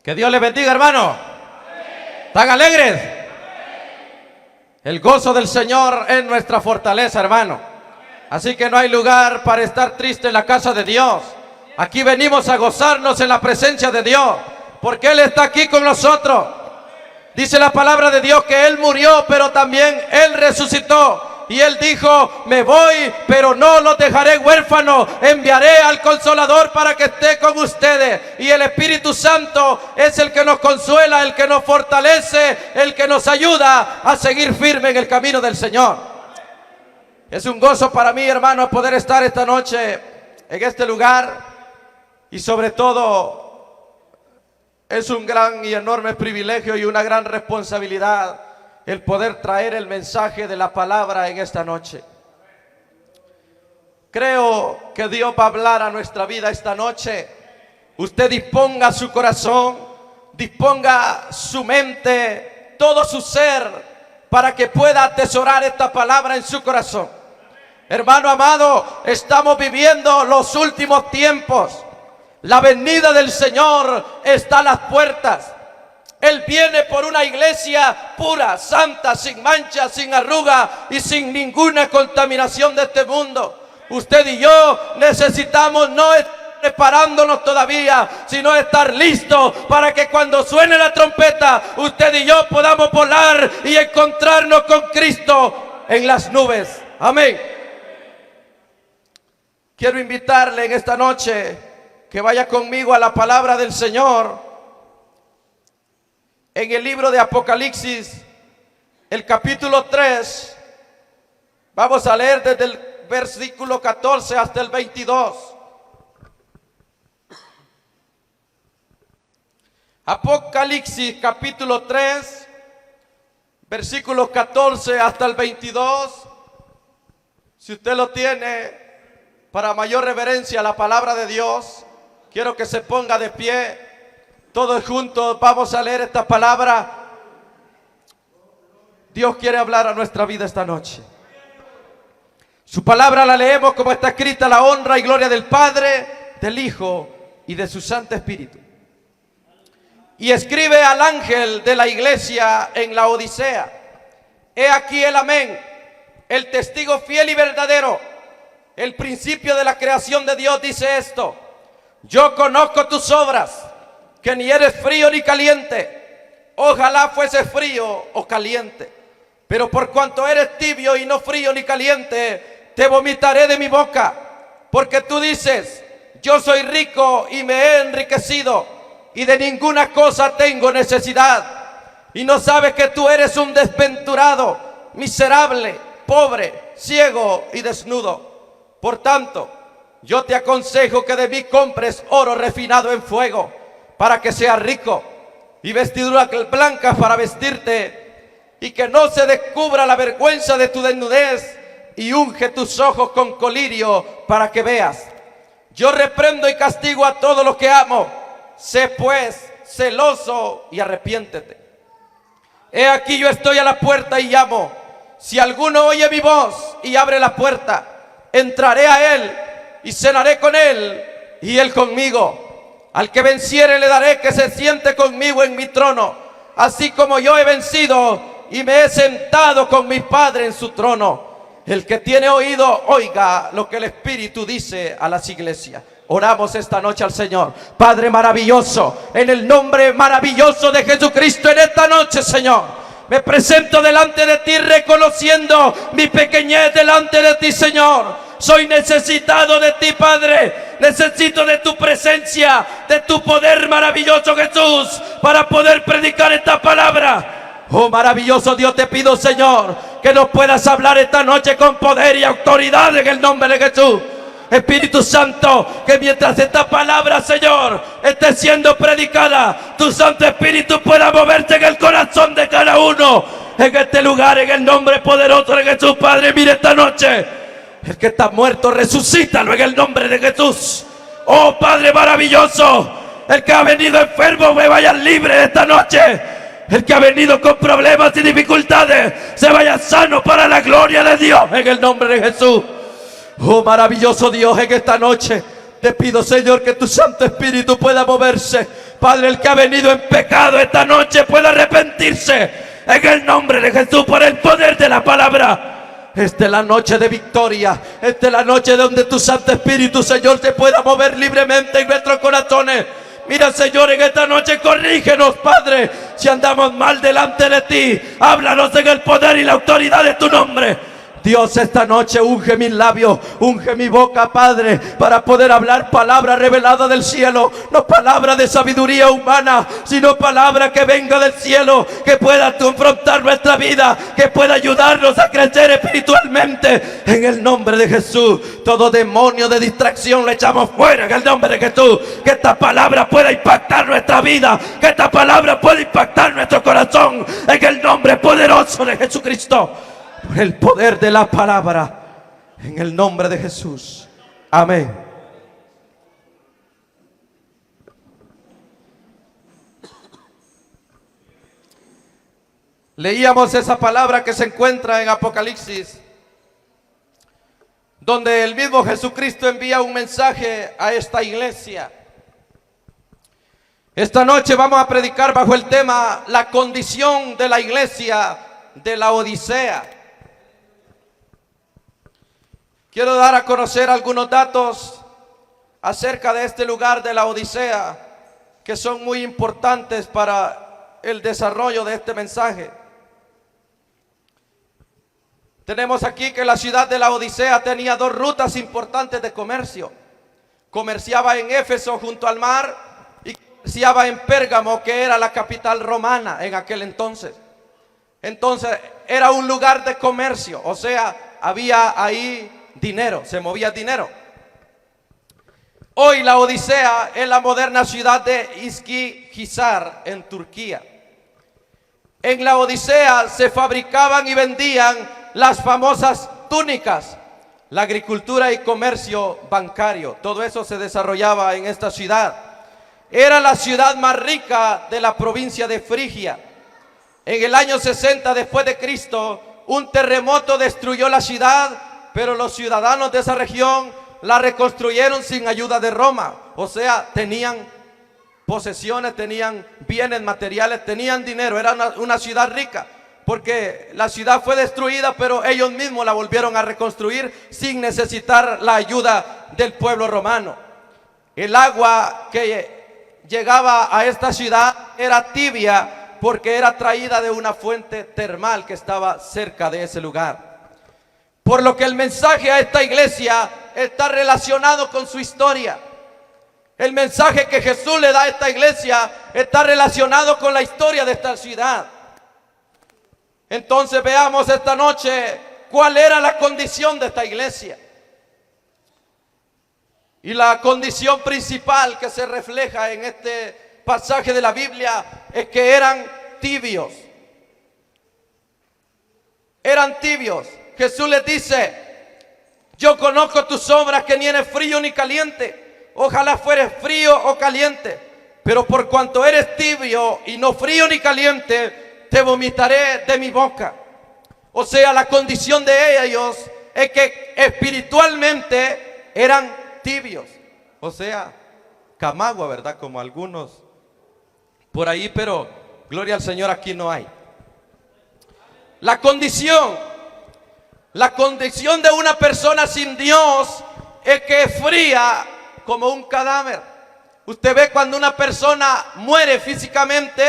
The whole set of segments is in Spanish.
Que Dios les bendiga, hermano. ¿Están alegres? El gozo del Señor es nuestra fortaleza, hermano. Así que no hay lugar para estar triste en la casa de Dios. Aquí venimos a gozarnos en la presencia de Dios, porque Él está aquí con nosotros. Dice la palabra de Dios que Él murió, pero también Él resucitó. Y Él dijo: me voy, pero no los dejaré huérfanos. Enviaré al Consolador para que esté con ustedes. Y el Espíritu Santo es el que nos consuela, el que nos fortalece, el que nos ayuda a seguir firme en el camino del Señor. Es un gozo para mí, hermano, poder estar esta noche en este lugar. Y sobre todo, es un gran y enorme privilegio y una gran responsabilidad el poder traer el mensaje de la palabra en esta noche. Creo que Dios va a hablar a nuestra vida esta noche. Usted disponga su corazón, disponga su mente, todo su ser, para que pueda atesorar esta palabra en su corazón. Hermano amado, estamos viviendo los últimos tiempos. La venida del Señor está a las puertas. Él viene por una iglesia pura, santa, sin mancha, sin arruga y sin ninguna contaminación de este mundo. Usted y yo necesitamos no estar preparándonos todavía, sino estar listos para que cuando suene la trompeta, usted y yo podamos volar y encontrarnos con Cristo en las nubes. Amén. Quiero invitarle en esta noche que vaya conmigo a la palabra del Señor. En el libro de Apocalipsis, el capítulo 3, vamos a leer desde el versículo 14 hasta el 22. Apocalipsis capítulo 3, versículos 14 hasta el 22. Si usted lo tiene, para mayor reverencia a la palabra de Dios, quiero que se ponga de pie. Todos juntos vamos a leer esta palabra. Dios quiere hablar a nuestra vida esta noche. Su palabra la leemos como está escrita: la honra y gloria del Padre, del Hijo y de su Santo Espíritu. Y escribe al ángel de la iglesia en la Odisea: he aquí el amén, el testigo fiel y verdadero, el principio de la creación de Dios, dice esto: yo conozco tus obras, que ni eres frío ni caliente. Ojalá fuese frío o caliente. Pero por cuanto eres tibio y no frío ni caliente, te vomitaré de mi boca. Porque tú dices: yo soy rico y me he enriquecido, y de ninguna cosa tengo necesidad. Y no sabes que tú eres un desventurado, miserable, pobre, ciego y desnudo. Por tanto, yo te aconsejo que de mí compres oro refinado en fuego, para que seas rico, y vestiduras blancas para vestirte, y que no se descubra la vergüenza de tu desnudez, y unge tus ojos con colirio para que veas. Yo reprendo y castigo a todos los que amo. Sé pues celoso y arrepiéntete. He aquí yo estoy a la puerta y llamo. Si alguno oye mi voz y abre la puerta, entraré a él y cenaré con él y él conmigo. Al que venciere le daré que se siente conmigo en mi trono, así como yo he vencido y me he sentado con mi Padre en su trono. El que tiene oído, oiga lo que el Espíritu dice a las iglesias. Oramos esta noche al Señor. Padre maravilloso, en el nombre maravilloso de Jesucristo, en esta noche, Señor, me presento delante de ti reconociendo mi pequeñez delante de ti, Señor. Soy necesitado de ti, Padre. Necesito de tu presencia, de tu poder maravilloso, Jesús, para poder predicar esta palabra. Oh maravilloso Dios, te pido, Señor, que nos puedas hablar esta noche con poder y autoridad en el nombre de Jesús. Espíritu Santo, que mientras esta palabra, Señor, esté siendo predicada, tu Santo Espíritu pueda moverse en el corazón de cada uno en este lugar, en el nombre poderoso de Jesús. Padre, mire esta noche, el que está muerto, resucítalo en el nombre de Jesús. Oh Padre maravilloso, el que ha venido enfermo, me vaya libre esta noche. El que ha venido con problemas y dificultades, se vaya sano para la gloria de Dios en el nombre de Jesús. Oh maravilloso Dios, en esta noche te pido, Señor, que tu Santo Espíritu pueda moverse, Padre, el que ha venido en pecado esta noche puede arrepentirse en el nombre de Jesús por el poder de la palabra. Esta es la noche de victoria. Esta es la noche donde tu Santo Espíritu, Señor, se pueda mover libremente en nuestros corazones. Mira, Señor, en esta noche corrígenos, Padre, si andamos mal delante de ti. Háblanos en el poder y la autoridad de tu nombre. Dios, esta noche unge mis labios, unge mi boca, Padre, para poder hablar palabra revelada del cielo. No palabra de sabiduría humana, sino palabra que venga del cielo, que pueda confrontar nuestra vida, que pueda ayudarnos a crecer espiritualmente. En el nombre de Jesús, todo demonio de distracción le echamos fuera en el nombre de Jesús. Que esta palabra pueda impactar nuestra vida, que esta palabra pueda impactar nuestro corazón, en el nombre poderoso de Jesucristo. Por el poder de la palabra, en el nombre de Jesús. Amén. Leíamos esa palabra que se encuentra en Apocalipsis, donde el mismo Jesucristo envía un mensaje a esta iglesia. Esta noche vamos a predicar bajo el tema la condición de la iglesia de la Odisea. Quiero dar a conocer algunos datos acerca de este lugar de la Odisea que son muy importantes para el desarrollo de este mensaje. Tenemos aquí que la ciudad de la Odisea tenía dos rutas importantes de comercio. Comerciaba en Éfeso junto al mar y comerciaba en Pérgamo, que era la capital romana en aquel entonces. Entonces era un lugar de comercio, o sea, había ahí dinero, se movía dinero. Hoy la Odisea es la moderna ciudad de Iskihizar en Turquía. En la Odisea se fabricaban y vendían las famosas túnicas, la agricultura y comercio bancario. Todo eso se desarrollaba en esta ciudad. Era la ciudad más rica de la provincia de Frigia. En el año 60 después de Cristo, un terremoto destruyó la ciudad, pero los ciudadanos de esa región la reconstruyeron sin ayuda de Roma. O sea, tenían posesiones, tenían bienes materiales, tenían dinero. Era una ciudad rica, porque la ciudad fue destruida, pero ellos mismos la volvieron a reconstruir sin necesitar la ayuda del pueblo romano. El agua que llegaba a esta ciudad era tibia, porque era traída de una fuente termal que estaba cerca de ese lugar. Por lo que el mensaje a esta iglesia está relacionado con su historia. El mensaje que Jesús le da a esta iglesia está relacionado con la historia de esta ciudad. Entonces veamos esta noche cuál era la condición de esta iglesia. Y la condición principal que se refleja en este pasaje de la Biblia es que eran tibios. Eran tibios. Jesús les dice: yo conozco tus obras, que ni eres frío ni caliente. Ojalá fueres frío o caliente, pero por cuanto eres tibio y no frío ni caliente, te vomitaré de mi boca. O sea, la condición de ellos es que espiritualmente eran tibios. O sea, camagua, ¿verdad? Como algunos por ahí, pero gloria al Señor, aquí no hay. La condición de una persona sin Dios es que es fría como un cadáver. Usted ve cuando una persona muere físicamente,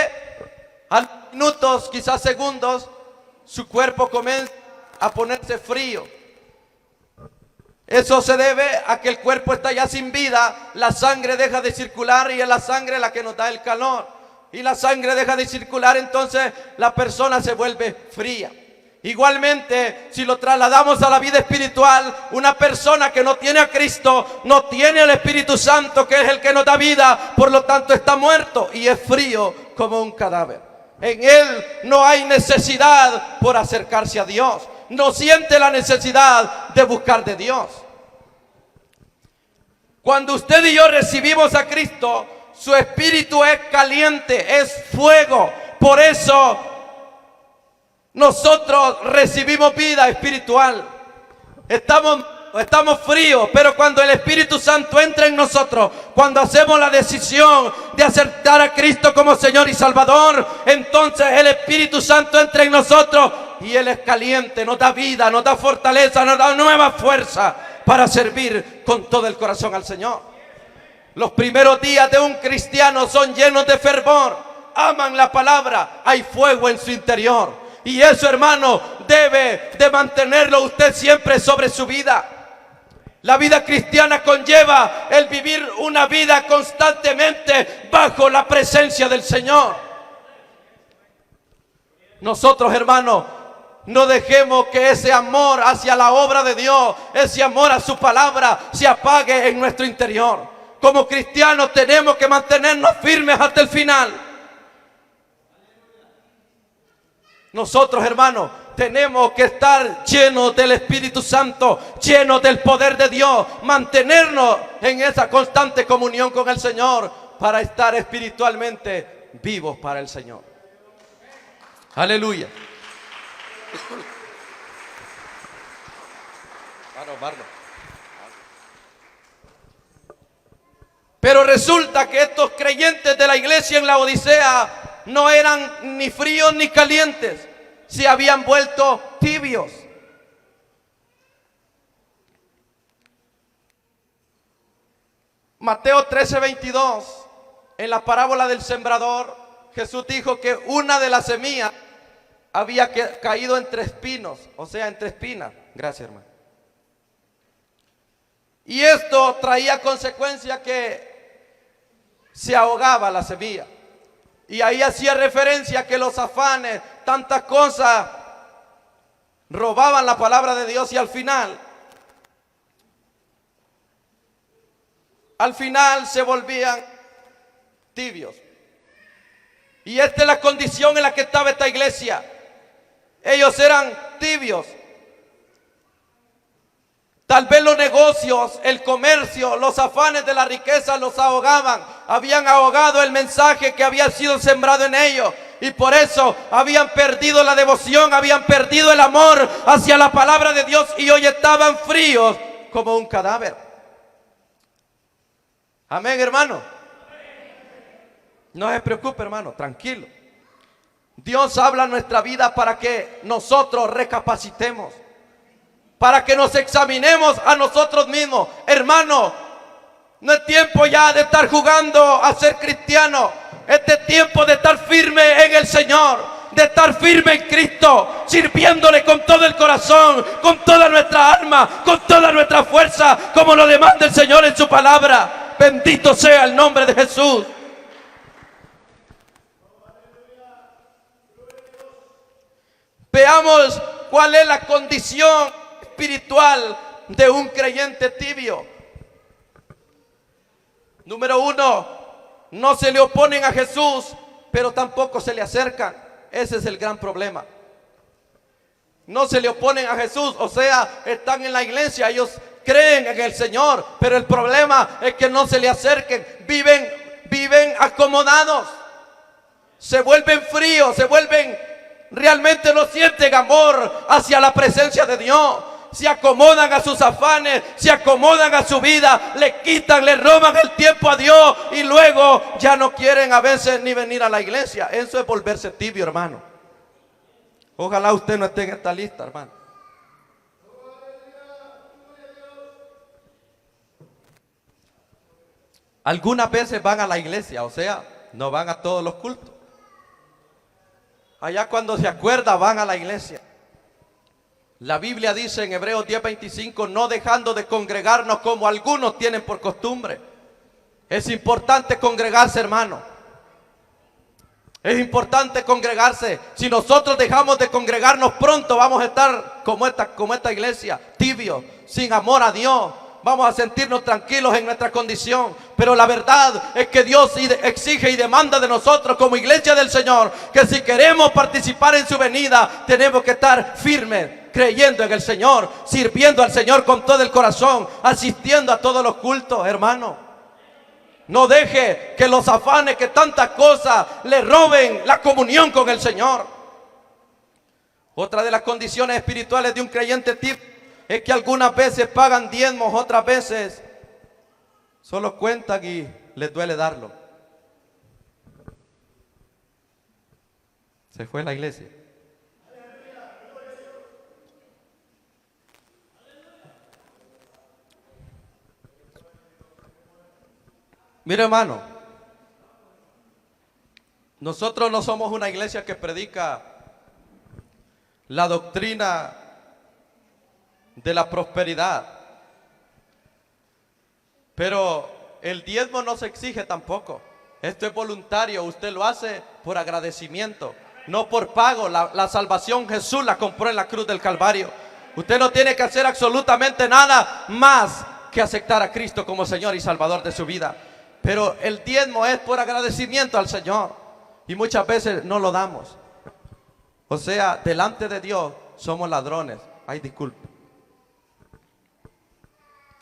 a minutos, quizás segundos, su cuerpo comienza a ponerse frío. Eso se debe a que el cuerpo está ya sin vida, la sangre deja de circular y es la sangre la que nos da el calor. Y la sangre deja de circular, entonces la persona se vuelve fría. Igualmente, si lo trasladamos a la vida espiritual, una persona que no tiene a Cristo, no tiene al Espíritu Santo, que es el que nos da vida, por lo tanto está muerto y es frío como un cadáver. En él no hay necesidad por acercarse a Dios, no siente la necesidad de buscar de Dios. Cuando usted y yo recibimos a Cristo, su espíritu es caliente, es fuego. Por eso nosotros recibimos vida espiritual. Estamos estamos fríos, pero cuando el Espíritu Santo entra en nosotros, cuando hacemos la decisión de aceptar a Cristo como Señor y Salvador, entonces el Espíritu Santo entra en nosotros y Él es caliente, nos da vida, nos da fortaleza, nos da nueva fuerza para servir con todo el corazón al Señor. Los primeros días de un cristiano son llenos de fervor, aman la palabra, hay fuego en su interior. Y eso, hermano, debe de mantenerlo usted siempre sobre su vida. La vida cristiana conlleva el vivir una vida constantemente bajo la presencia del Señor. Nosotros, hermanos, no dejemos que ese amor hacia la obra de Dios, ese amor a su palabra, se apague en nuestro interior. Como cristianos tenemos que mantenernos firmes hasta el final. Nosotros, hermanos, tenemos que estar llenos del Espíritu Santo, llenos del poder de Dios, mantenernos en esa constante comunión con el Señor para estar espiritualmente vivos para el Señor. Aleluya. Pero resulta que estos creyentes de la iglesia en la Odisea no eran ni fríos ni calientes, se habían vuelto tibios. Mateo 13:22, en la parábola del sembrador, Jesús dijo que una de las semillas había caído entre espinos, o sea, entre espinas. Gracias, hermano. Y esto traía consecuencia que se ahogaba la semilla. Y ahí hacía referencia a que los afanes, tantas cosas, robaban la palabra de Dios y al final se volvían tibios. Y esta es la condición en la que estaba esta iglesia. Ellos eran tibios. Tal vez los negocios, el comercio, los afanes de la riqueza los ahogaban. Habían ahogado el mensaje que había sido sembrado en ellos. Y por eso habían perdido la devoción, habían perdido el amor hacia la palabra de Dios. Y hoy estaban fríos como un cadáver. Amén, hermano. No se preocupe, hermano, tranquilo. Dios habla en nuestra vida para que nosotros recapacitemos, para que nos examinemos a nosotros mismos. Hermano, no es tiempo ya de estar jugando a ser cristiano. Este es tiempo de estar firme en el Señor, de estar firme en Cristo, sirviéndole con todo el corazón, con toda nuestra alma, con toda nuestra fuerza, como lo demanda el Señor en su palabra. Bendito sea el nombre de Jesús. Veamos cuál es la condición espiritual de un creyente tibio. Número 1, no se le oponen a Jesús, pero tampoco se le acercan. Ese es el gran problema. No se le oponen a Jesús, o sea, están en la iglesia, ellos creen en el Señor, pero el problema es que no se le acerquen. Viven acomodados, se vuelven fríos, realmente no sienten amor hacia la presencia de Dios. Se acomodan a sus afanes, se acomodan a su vida, le quitan, le roban el tiempo a Dios y luego ya no quieren a veces ni venir a la iglesia. Eso es volverse tibio, hermano. Ojalá usted no esté en esta lista, hermano. Algunas veces van a la iglesia, o sea, no van a todos los cultos. Allá cuando se acuerda van a la iglesia. La Biblia dice en Hebreos 10:25, no dejando de congregarnos como algunos tienen por costumbre. Es importante congregarse, hermano. Es importante congregarse. Si nosotros dejamos de congregarnos pronto, vamos a estar como esta iglesia, tibios, sin amor a Dios. Vamos a sentirnos tranquilos en nuestra condición. Pero la verdad es que Dios exige y demanda de nosotros como iglesia del Señor que si queremos participar en su venida, tenemos que estar firmes, creyendo en el Señor, sirviendo al Señor con todo el corazón, asistiendo a todos los cultos, hermano. No deje que los afanes, que tantas cosas le roben la comunión con el Señor. Otra de las condiciones espirituales de un creyente Es que algunas veces pagan diezmos, otras veces solo cuentan y les duele darlo. Se fue la iglesia. Mire, hermano, nosotros no somos una iglesia que predica la doctrina de la prosperidad, pero el diezmo no se exige tampoco. Esto es voluntario, usted lo hace por agradecimiento, no por pago. La salvación Jesús la compró en la cruz del Calvario. Usted no tiene que hacer absolutamente nada más que aceptar a Cristo como Señor y Salvador de su vida. Pero el diezmo es por agradecimiento al Señor, y muchas veces no lo damos. O sea, delante de Dios somos ladrones. Ay, disculpe.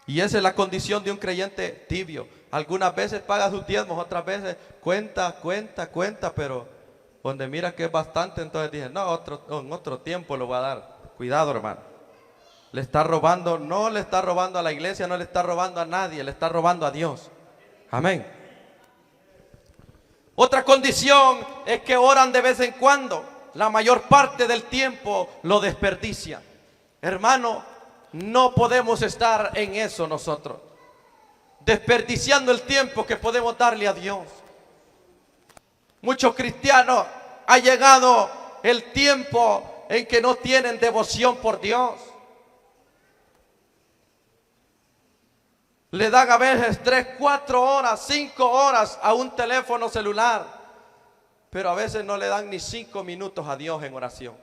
Y esa es la condición de un creyente tibio. Algunas veces paga sus diezmos, otras veces cuenta, pero donde mira que es bastante, entonces dice, no, en otro tiempo lo voy a dar. Cuidado, hermano. Le está robando, no le está robando a la iglesia, no le está robando a nadie, le está robando a Dios. Amén. Otra condición es que oran de vez en cuando. La mayor parte del tiempo lo desperdician. Hermano, no podemos estar en eso nosotros, desperdiciando el tiempo que podemos darle a Dios. Muchos cristianos ha llegado el tiempo en que no tienen devoción por Dios. Le dan a veces 3, 4 horas, 5 horas a un teléfono celular, pero a veces no le dan ni 5 minutos a Dios en oración.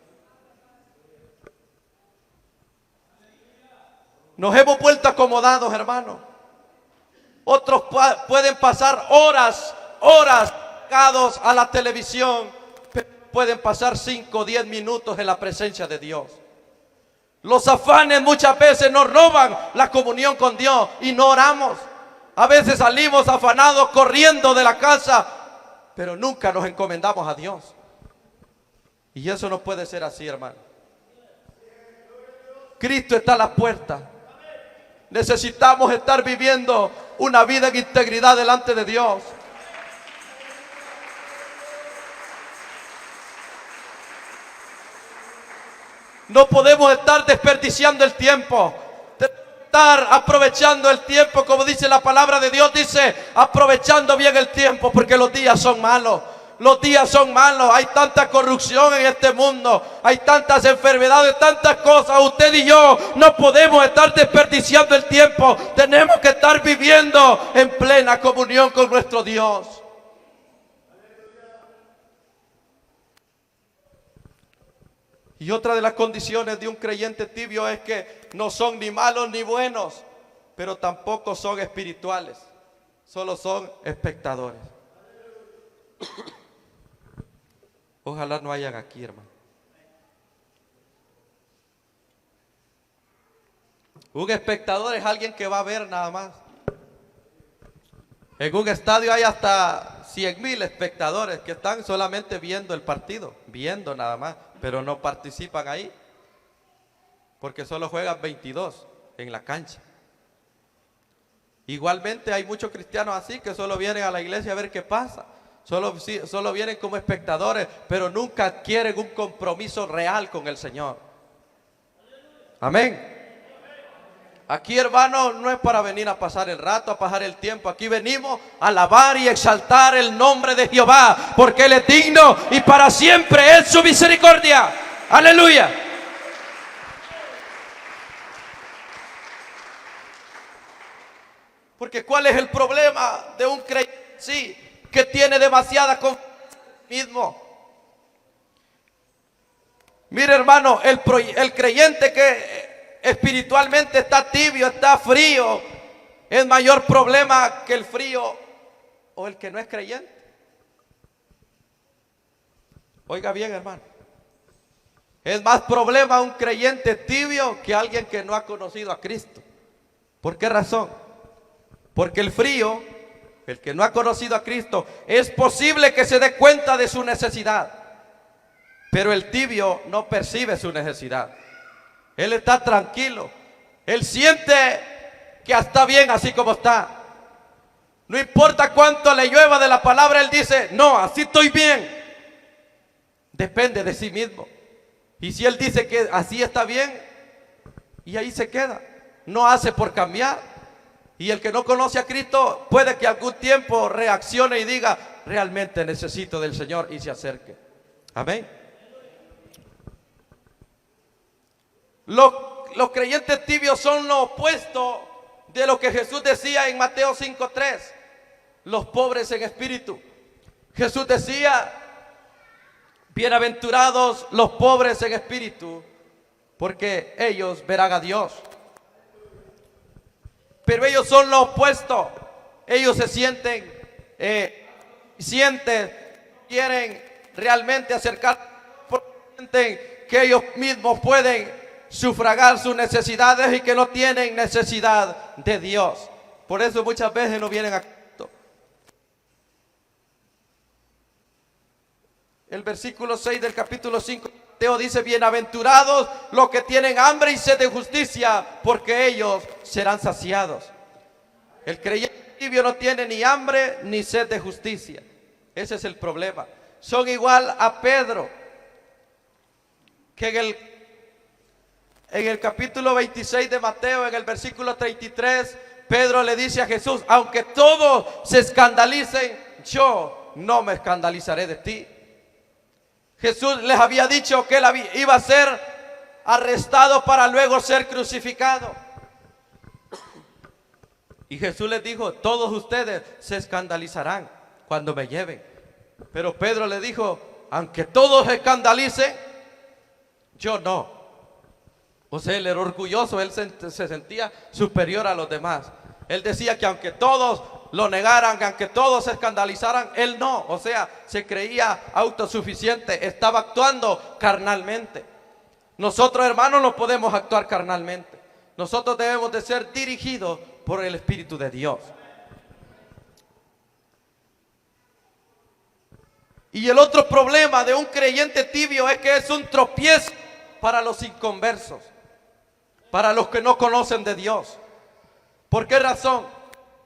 Nos hemos vuelto acomodados, hermanos. Otros pueden pasar horas pegados a la televisión, pero pueden pasar 5 o 10 minutos en la presencia de Dios. Los afanes muchas veces nos roban la comunión con Dios y no oramos. A veces salimos afanados corriendo de la casa, pero nunca nos encomendamos a Dios. Y eso no puede ser así, hermano. Cristo está a la puerta. Necesitamos estar viviendo una vida en integridad delante de Dios. No podemos estar desperdiciando el tiempo, estar aprovechando el tiempo, como dice la palabra de Dios, dice, aprovechando bien el tiempo, porque los días son malos. Los días son malos, hay tanta corrupción en este mundo, hay tantas enfermedades, tantas cosas. Usted y yo no podemos estar desperdiciando el tiempo. Tenemos que estar viviendo en plena comunión con nuestro Dios. Y otra de las condiciones de un creyente tibio es que no son ni malos ni buenos, pero tampoco son espirituales, solo son espectadores. Ojalá no hayan aquí, hermano. Un espectador es alguien que va a ver nada más. En un estadio hay hasta 100,000 espectadores que están solamente viendo el partido, viendo nada más, pero no participan ahí, porque solo juegan 22 en la cancha. Igualmente hay muchos cristianos así que solo vienen a la iglesia a ver qué pasa. Solo vienen como espectadores, pero nunca adquieren un compromiso real con el Señor. Amén. Aquí, hermano, no es para venir a pasar el rato, a pasar el tiempo. Aquí venimos a alabar y exaltar el nombre de Jehová, porque Él es digno y para siempre es su misericordia. Aleluya. Porque ¿cuál es el problema de un creyente? Sí, que tiene demasiada confianza en sí mismo. Mire, hermano, el creyente que espiritualmente está tibio, está frío, es mayor problema que el frío o el que no es creyente. Oiga bien, hermano, es más problema un creyente tibio que alguien que no ha conocido a Cristo. ¿Por qué razón? Porque el frío, el que no ha conocido a Cristo, es posible que se dé cuenta de su necesidad, pero el tibio no percibe su necesidad. Él está tranquilo. Él siente que está bien así como está. No importa cuánto le llueva de la palabra, él dice, no, así estoy bien. Depende de sí mismo. Y si él dice que así está bien, y ahí se queda. No hace por cambiar. Y el que no conoce a Cristo puede que algún tiempo reaccione y diga, realmente necesito del Señor, y se acerque. Amén. Los creyentes tibios son lo opuesto de lo que Jesús decía en Mateo 5:3. Los pobres en espíritu. Jesús decía, bienaventurados los pobres en espíritu, porque ellos verán a Dios. Pero ellos son lo opuesto. Ellos se sienten, quieren realmente acercar, sienten que ellos mismos pueden sufragar sus necesidades y que no tienen necesidad de Dios. Por eso muchas veces no vienen a Cristo. El versículo 6 del capítulo 5 de Mateo dice, bienaventurados los que tienen hambre y sed de justicia, porque ellos serán saciados. El creyente tibio no tiene ni hambre ni sed de justicia. Ese es el problema. Son igual a Pedro, que en el capítulo 26 de Mateo, en el versículo 33, Pedro le dice a Jesús, aunque todos se escandalicen, yo no me escandalizaré de ti. Jesús les había dicho que él iba a ser arrestado para luego ser crucificado. Y Jesús les dijo, todos ustedes se escandalizarán cuando me lleven. Pero Pedro le dijo, aunque todos se escandalicen, yo no. O sea, él era orgulloso, él se sentía superior a los demás. Él decía que aunque todos lo negaran, que aunque todos se escandalizaran, él no. O sea, se creía autosuficiente, estaba actuando carnalmente. Nosotros, hermanos, no podemos actuar carnalmente. Nosotros debemos de ser dirigidos por el Espíritu de Dios. Y el otro problema de un creyente tibio es que es un tropiezo para los inconversos, para los que no conocen de Dios. ¿Por qué razón?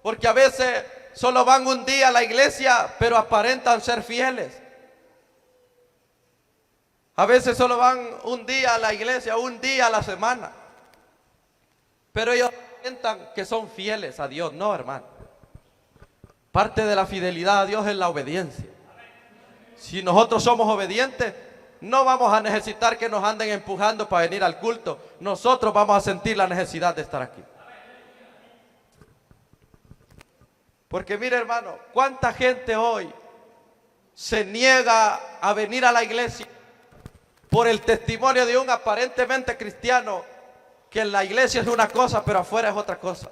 Porque a veces solo van un día a la iglesia, pero aparentan ser fieles. A veces solo van un día a la iglesia, un día a la semana, pero ellos aparentan que son fieles a Dios. No, hermano. Parte de la fidelidad a Dios es la obediencia. Si nosotros somos obedientes, no vamos a necesitar que nos anden empujando para venir al culto. Nosotros vamos a sentir la necesidad de estar aquí. Porque mire, hermano, cuánta gente hoy se niega a venir a la iglesia por el testimonio de un aparentemente cristiano, que en la iglesia es una cosa, pero afuera es otra cosa.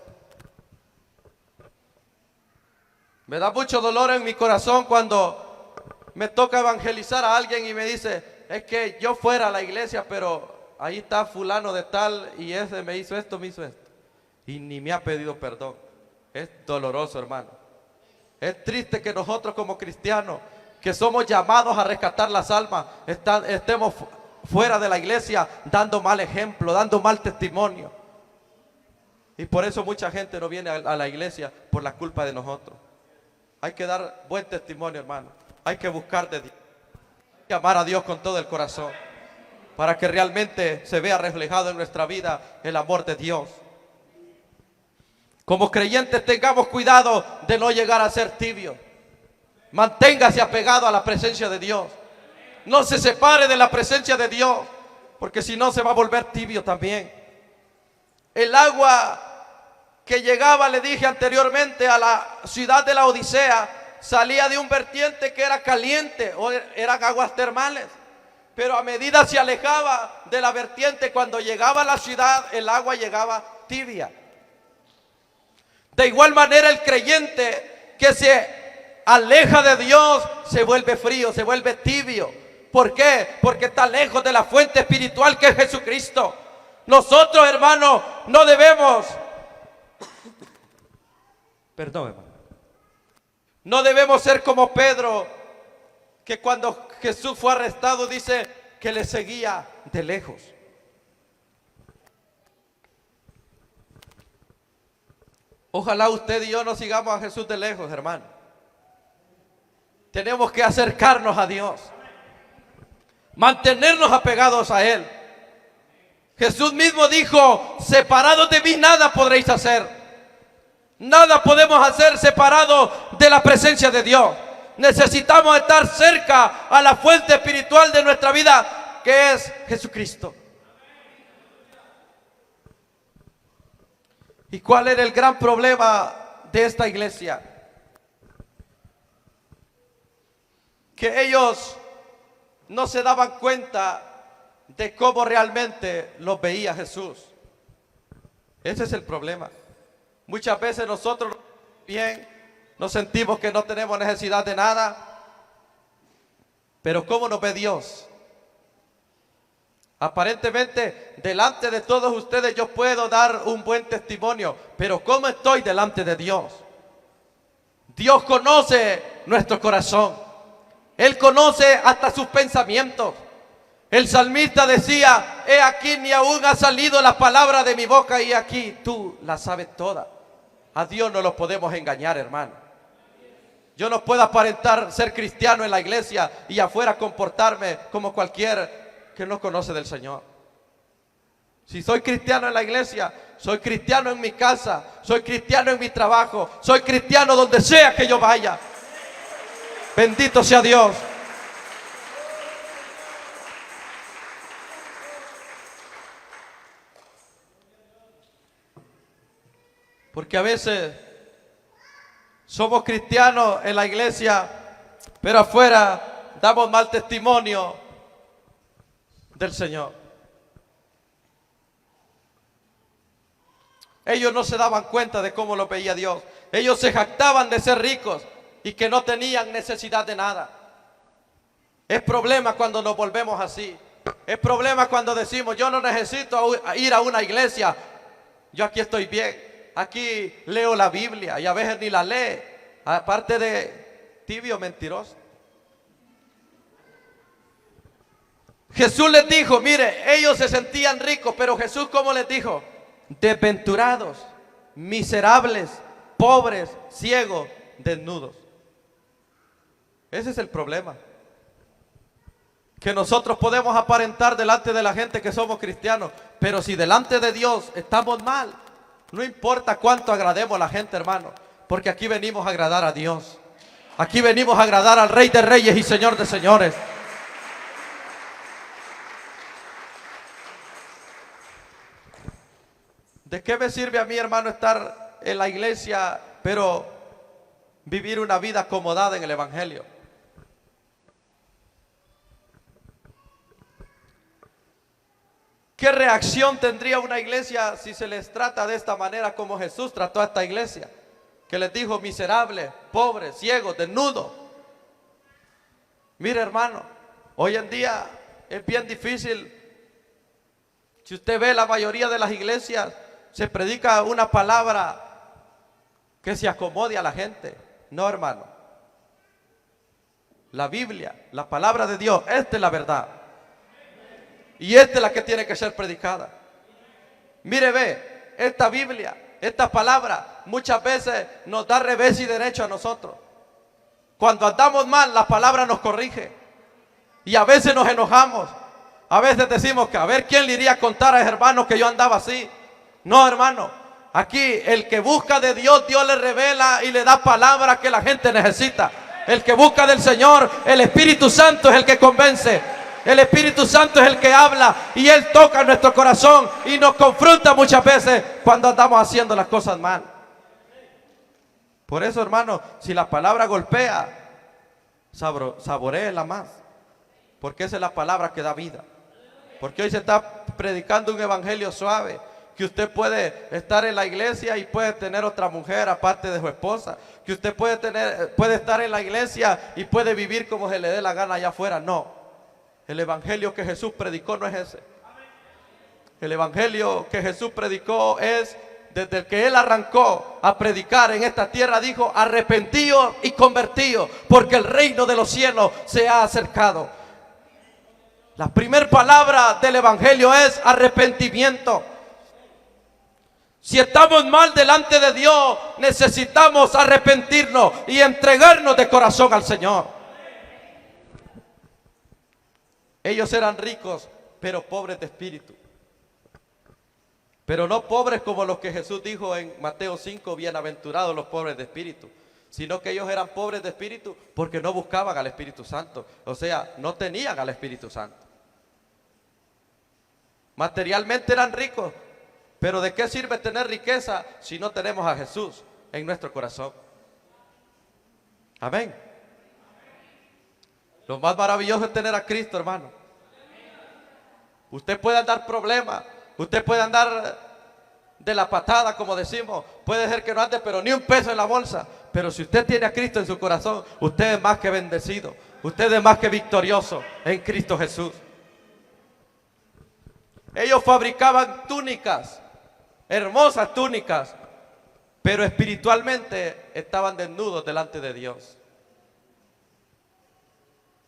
Me da mucho dolor en mi corazón cuando me toca evangelizar a alguien y me dice, es que yo fuera a la iglesia, pero ahí está fulano de tal y ese me hizo esto, y ni me ha pedido perdón. Es doloroso, hermano. Es triste que nosotros como cristianos, que somos llamados a rescatar las almas, estemos fuera de la iglesia dando mal ejemplo, dando mal testimonio. Y por eso mucha gente no viene a la iglesia por la culpa de nosotros. Hay que dar buen testimonio, hermano. Hay que buscar de Dios. Hay que amar a Dios con todo el corazón, para que realmente se vea reflejado en nuestra vida el amor de Dios. Como creyentes tengamos cuidado de no llegar a ser tibios. Manténgase apegado a la presencia de Dios. No se separe de la presencia de Dios, porque si no se va a volver tibio también. El agua que llegaba, le dije anteriormente, a la ciudad de la Odisea, salía de un vertiente que era caliente, o eran aguas termales. Pero a medida se alejaba de la vertiente, cuando llegaba a la ciudad, el agua llegaba tibia. De igual manera, el creyente que se aleja de Dios se vuelve frío, se vuelve tibio. ¿Por qué? Porque está lejos de la fuente espiritual que es Jesucristo. Nosotros, hermanos, no debemos, perdón, hermano, no debemos ser como Pedro, que cuando Jesús fue arrestado dice que le seguía de lejos. Ojalá usted y yo no sigamos a Jesús de lejos, hermano. Tenemos que acercarnos a Dios, mantenernos apegados a Él. Jesús mismo dijo: separados de mí nada podréis hacer. Nada podemos hacer separados de la presencia de Dios. Necesitamos estar cerca a la fuente espiritual de nuestra vida, que es Jesucristo. ¿Y cuál era el gran problema de esta iglesia? Que ellos no se daban cuenta de cómo realmente los veía Jesús. Ese es el problema. Muchas veces nosotros bien nos sentimos que no tenemos necesidad de nada, pero ¿cómo nos ve Dios? Aparentemente, delante de todos ustedes yo puedo dar un buen testimonio, pero ¿cómo estoy delante de Dios? Dios conoce nuestro corazón. Él conoce hasta sus pensamientos. El salmista decía: he aquí, ni aún ha salido la palabra de mi boca, y aquí tú la sabes toda. A Dios no lo podemos engañar, hermano. Yo no puedo aparentar ser cristiano en la iglesia y afuera comportarme como cualquier que no conoce del Señor. Si soy cristiano en la iglesia, soy cristiano en mi casa, soy cristiano en mi trabajo, soy cristiano donde sea que yo vaya. Bendito sea Dios. Porque a veces somos cristianos en la iglesia, pero afuera damos mal testimonio del Señor. Ellos no se daban cuenta de cómo lo veía Dios. Ellos se jactaban de ser ricos y que no tenían necesidad de nada. Es problema cuando nos volvemos así. Es problema cuando decimos: yo no necesito ir a una iglesia, yo aquí estoy bien. Aquí leo la Biblia, y a veces ni la lee, aparte de tibio mentiroso. Jesús les dijo, mire, ellos se sentían ricos, pero Jesús, ¿cómo les dijo? Desventurados, miserables, pobres, ciegos, desnudos. Ese es el problema. Que nosotros podemos aparentar delante de la gente que somos cristianos, pero si delante de Dios estamos mal, no importa cuánto agrademos a la gente, hermano, porque aquí venimos a agradar a Dios. Aquí venimos a agradar al Rey de Reyes y Señor de Señores. ¿De qué me sirve a mí, hermano, estar en la iglesia, pero vivir una vida acomodada en el Evangelio? ¿Qué reacción tendría una iglesia si se les trata de esta manera como Jesús trató a esta iglesia? Que les dijo miserables, pobres, ciegos, desnudos. Mire, hermano, hoy en día es bien difícil. Si usted ve la mayoría de las iglesias, se predica una palabra que se acomode a la gente. No, hermano. La Biblia, la palabra de Dios, esta es la verdad. Y esta es la que tiene que ser predicada. Mire, ve, esta Biblia, esta palabra, muchas veces nos da revés y derecho a nosotros. Cuando andamos mal, la palabra nos corrige. Y a veces nos enojamos. A veces decimos que a ver quién le iría a contar a los hermanos que yo andaba así. No, hermano. Aquí el que busca de Dios, Dios le revela y le da palabras que la gente necesita. El que busca del Señor, el Espíritu Santo es el que convence. El Espíritu Santo es el que habla y Él toca nuestro corazón y nos confronta muchas veces cuando andamos haciendo las cosas mal. Por eso, hermano, si la palabra golpea, saboréela más. Porque esa es la palabra que da vida. Porque hoy se está predicando un evangelio suave, que usted puede estar en la iglesia y puede tener otra mujer aparte de su esposa, que usted puede estar en la iglesia y puede vivir como se le dé la gana allá afuera. No, el evangelio que Jesús predicó no es ese. El evangelio que Jesús predicó es, desde el que Él arrancó a predicar en esta tierra, dijo: arrepentidos y convertidos, porque el reino de los cielos se ha acercado. La primera palabra del evangelio es arrepentimiento. Si estamos mal delante de Dios, necesitamos arrepentirnos y entregarnos de corazón al Señor. Ellos eran ricos, pero pobres de espíritu. Pero no pobres como los que Jesús dijo en Mateo 5, bienaventurados los pobres de espíritu, sino que ellos eran pobres de espíritu porque no buscaban al Espíritu Santo. O sea, no tenían al Espíritu Santo. Materialmente eran ricos, pero ¿de qué sirve tener riqueza si no tenemos a Jesús en nuestro corazón? Amén. Lo más maravilloso es tener a Cristo, hermano. Usted puede andar problemas, usted puede andar de la patada, como decimos, puede ser que no ande pero ni un peso en la bolsa, pero si usted tiene a Cristo en su corazón, usted es más que bendecido, usted es más que victorioso en Cristo Jesús. Ellos fabricaban túnicas, hermosas túnicas, pero espiritualmente estaban desnudos delante de Dios.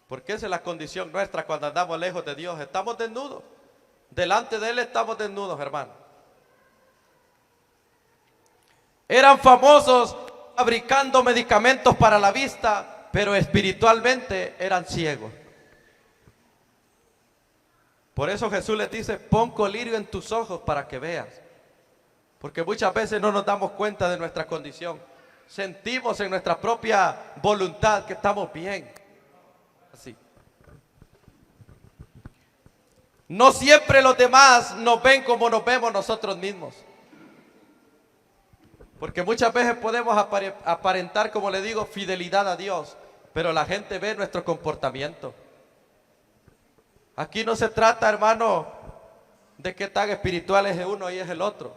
Porque esa es la condición nuestra cuando andamos lejos de Dios. Estamos desnudos. Delante de Él estamos desnudos, hermano. Eran famosos fabricando medicamentos para la vista, pero espiritualmente eran ciegos. Por eso Jesús les dice, pon colirio en tus ojos para que veas. Porque muchas veces no nos damos cuenta de nuestra condición. Sentimos en nuestra propia voluntad que estamos bien. Así. No siempre los demás nos ven como nos vemos nosotros mismos. Porque muchas veces podemos aparentar, como le digo, fidelidad a Dios, pero la gente ve nuestro comportamiento. Aquí no se trata, hermano, de qué tan espiritual es uno y es el otro.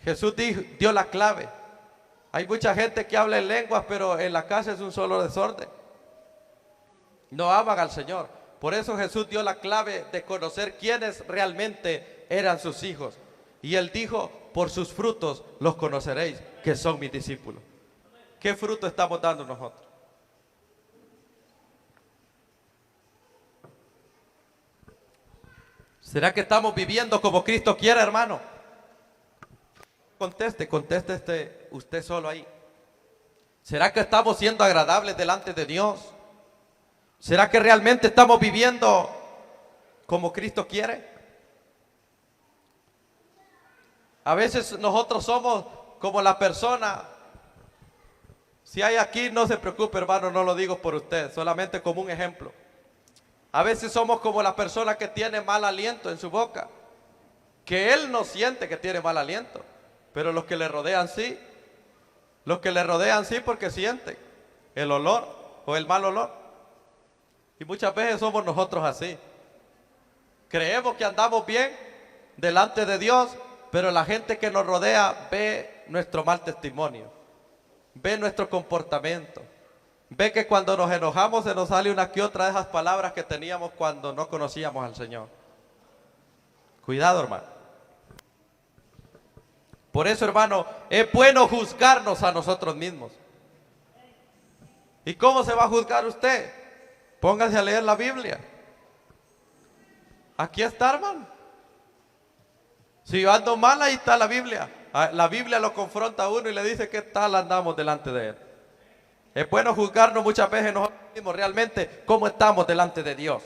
Jesús dio la clave. Hay mucha gente que habla en lenguas, pero en la casa es un solo desorden. No aman al Señor. Por eso Jesús dio la clave de conocer quiénes realmente eran sus hijos. Y Él dijo, por sus frutos los conoceréis, que son mis discípulos. ¿Qué fruto estamos dando nosotros? ¿Será que estamos viviendo como Cristo quiere, hermano? Conteste usted solo ahí. ¿Será que estamos siendo agradables delante de Dios? ¿Será que realmente estamos viviendo como Cristo quiere? A veces nosotros somos como la persona. Si hay aquí, no se preocupe, hermano, no lo digo por usted, solamente como un ejemplo. A veces somos como la persona que tiene mal aliento en su boca, que él no siente que tiene mal aliento, pero los que le rodean sí. Los que le rodean sí porque sienten el olor o el mal olor. Y muchas veces somos nosotros así. Creemos que andamos bien delante de Dios, pero la gente que nos rodea ve nuestro mal testimonio, ve nuestro comportamiento. Ve que cuando nos enojamos se nos sale una que otra de esas palabras que teníamos cuando no conocíamos al Señor. Cuidado, hermano. Por eso, hermano, es bueno juzgarnos a nosotros mismos. ¿Y cómo se va a juzgar usted? Póngase a leer la Biblia. Aquí está, hermano. Si yo ando mal, ahí está la Biblia. La Biblia lo confronta a uno y le dice qué tal andamos delante de Él. Es bueno juzgarnos muchas veces nosotros mismos realmente cómo estamos delante de Dios.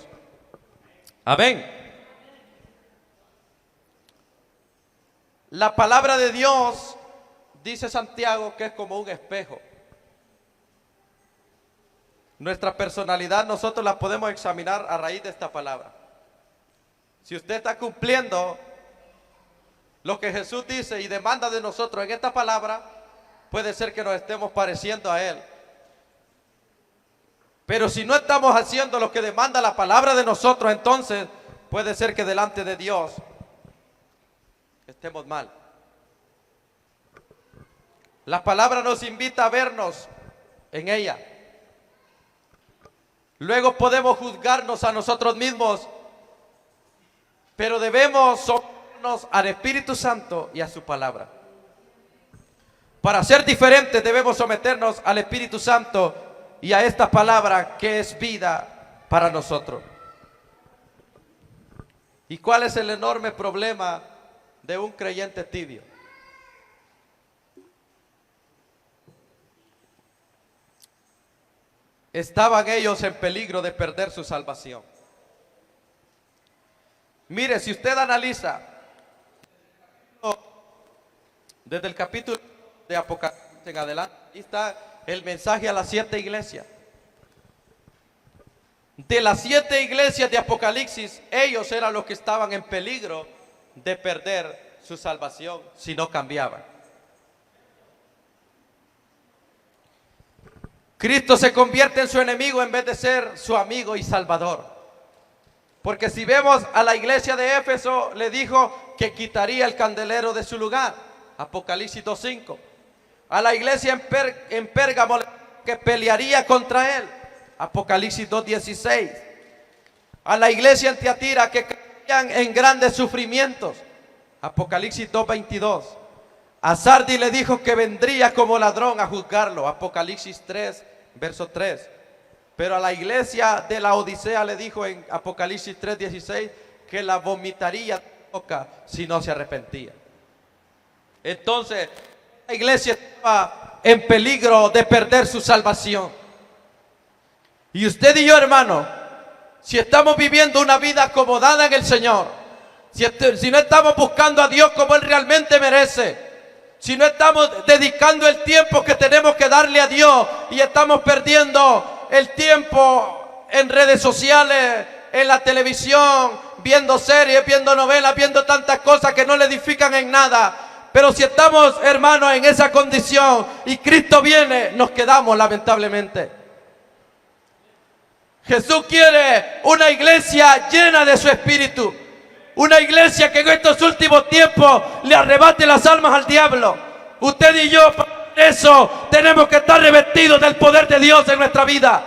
Amén. La palabra de Dios, dice Santiago, que es como un espejo. Nuestra personalidad nosotros la podemos examinar a raíz de esta palabra. Si usted está cumpliendo lo que Jesús dice y demanda de nosotros en esta palabra, puede ser que nos estemos pareciendo a Él. Pero si no estamos haciendo lo que demanda la palabra de nosotros, entonces puede ser que delante de Dios estemos mal. La palabra nos invita a vernos en ella. Luego podemos juzgarnos a nosotros mismos, pero debemos someternos al Espíritu Santo y a su palabra. Para ser diferentes debemos someternos al Espíritu Santo y a esta palabra que es vida para nosotros. ¿Y cuál es el enorme problema de un creyente tibio? estaban ellos en peligro de perder su salvación. Mire, si usted analiza desde el capítulo de Apocalipsis en adelante, ahí está el mensaje a las 7 iglesias. De las 7 iglesias de Apocalipsis, ellos eran los que estaban en peligro de perder su salvación si no cambiaban. Cristo se convierte en su enemigo en vez de ser su amigo y salvador. Porque si vemos a la iglesia de Éfeso, le dijo que quitaría el candelero de su lugar. Apocalipsis 2:5. A la iglesia en Pérgamo, que pelearía contra él. Apocalipsis 2:16. A la iglesia en Tiatira, que caían en grandes sufrimientos. Apocalipsis 2:22. A Sardis le dijo que vendría como ladrón a juzgarlo. Apocalipsis 3, verso 3. Pero a la iglesia de la Odisea le dijo en Apocalipsis 3:16 que la vomitaría de la boca si no se arrepentía. Entonces, la iglesia estaba en peligro de perder su salvación. Y usted y yo, hermano, si estamos viviendo una vida acomodada en el Señor, si no estamos buscando a Dios como Él realmente merece, si no estamos dedicando el tiempo que tenemos que darle a Dios y estamos perdiendo el tiempo en redes sociales, en la televisión, viendo series, viendo novelas, viendo tantas cosas que no le edifican en nada. Pero si estamos, hermanos, en esa condición y Cristo viene, nos quedamos lamentablemente. Jesús quiere una iglesia llena de su Espíritu. Una iglesia que en estos últimos tiempos le arrebate las almas al diablo. Usted y yo, por eso, tenemos que estar revestidos del poder de Dios en nuestra vida.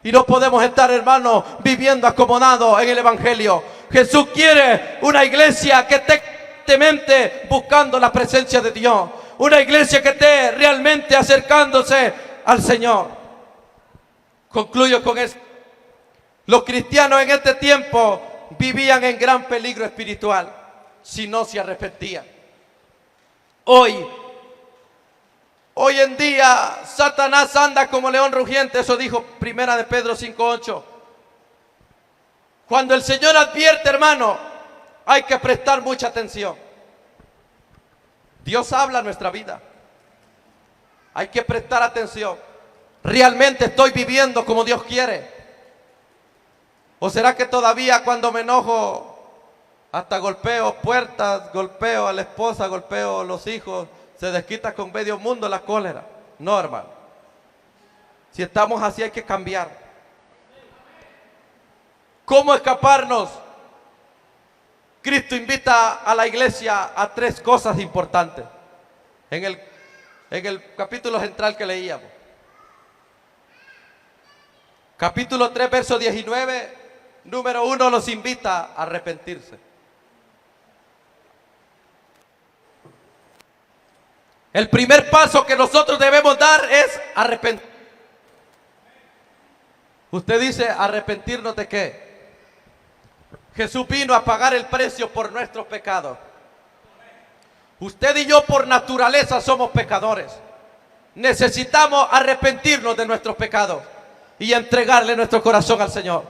Y no podemos estar, hermanos, viviendo acomodados en el Evangelio. Jesús quiere una iglesia que esté constantemente buscando la presencia de Dios. Una iglesia que esté realmente acercándose al Señor. Concluyo con esto. Los cristianos en este tiempo vivían en gran peligro espiritual si no se arrepentían. Hoy en día Satanás anda como león rugiente, eso dijo Primera de Pedro 5:8. Cuando el Señor advierte, hermano, hay que prestar mucha atención. Dios habla en nuestra vida. Hay que prestar atención. ¿Realmente estoy viviendo como Dios quiere? ¿O será que todavía cuando me enojo hasta golpeo puertas, golpeo a la esposa, golpeo a los hijos, se desquita con medio mundo la cólera? No, hermano. Si estamos así hay que cambiar. ¿Cómo escaparnos? Cristo invita a la iglesia a 3 cosas importantes en el capítulo central que leíamos. Capítulo 3, verso 19, número 1, los invita a arrepentirse. El primer paso que nosotros debemos dar es arrepentir. Usted dice, ¿arrepentirnos de qué? Jesús vino a pagar el precio por nuestros pecados. Usted y yo por naturaleza somos pecadores. Necesitamos arrepentirnos de nuestros pecados y entregarle nuestro corazón al Señor.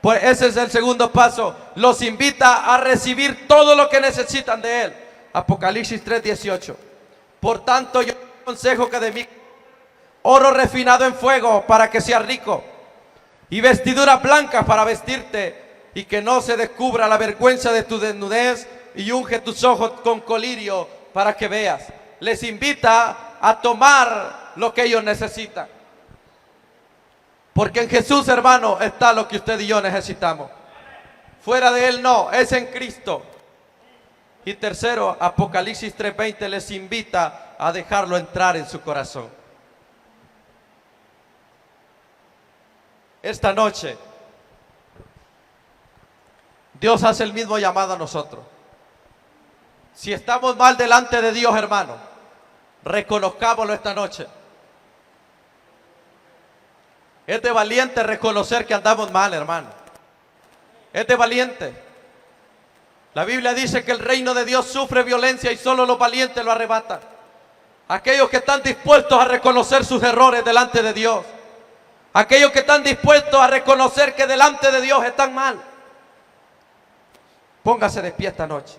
Pues ese es el segundo paso. Los invita a recibir todo lo que necesitan de Él. Apocalipsis 3:18. Por tanto, yo aconsejo que de mí oro refinado en fuego para que seas rico, y vestiduras blancas para vestirte, y que no se descubra la vergüenza de tu desnudez, y unge tus ojos con colirio para que veas. Les invita a tomar lo que ellos necesitan. Porque en Jesús, hermano, está lo que usted y yo necesitamos. Fuera de Él no, es en Cristo. Y tercero, Apocalipsis 3:20 les invita a dejarlo entrar en su corazón. Esta noche, Dios hace el mismo llamado a nosotros. Si estamos mal delante de Dios, hermano, reconozcámoslo esta noche. Es de valiente reconocer que andamos mal, hermano. Es de valiente. La Biblia dice que el reino de Dios sufre violencia y solo los valientes lo arrebatan. Aquellos que están dispuestos a reconocer sus errores delante de Dios. Aquellos que están dispuestos a reconocer que delante de Dios están mal. Póngase de pie esta noche.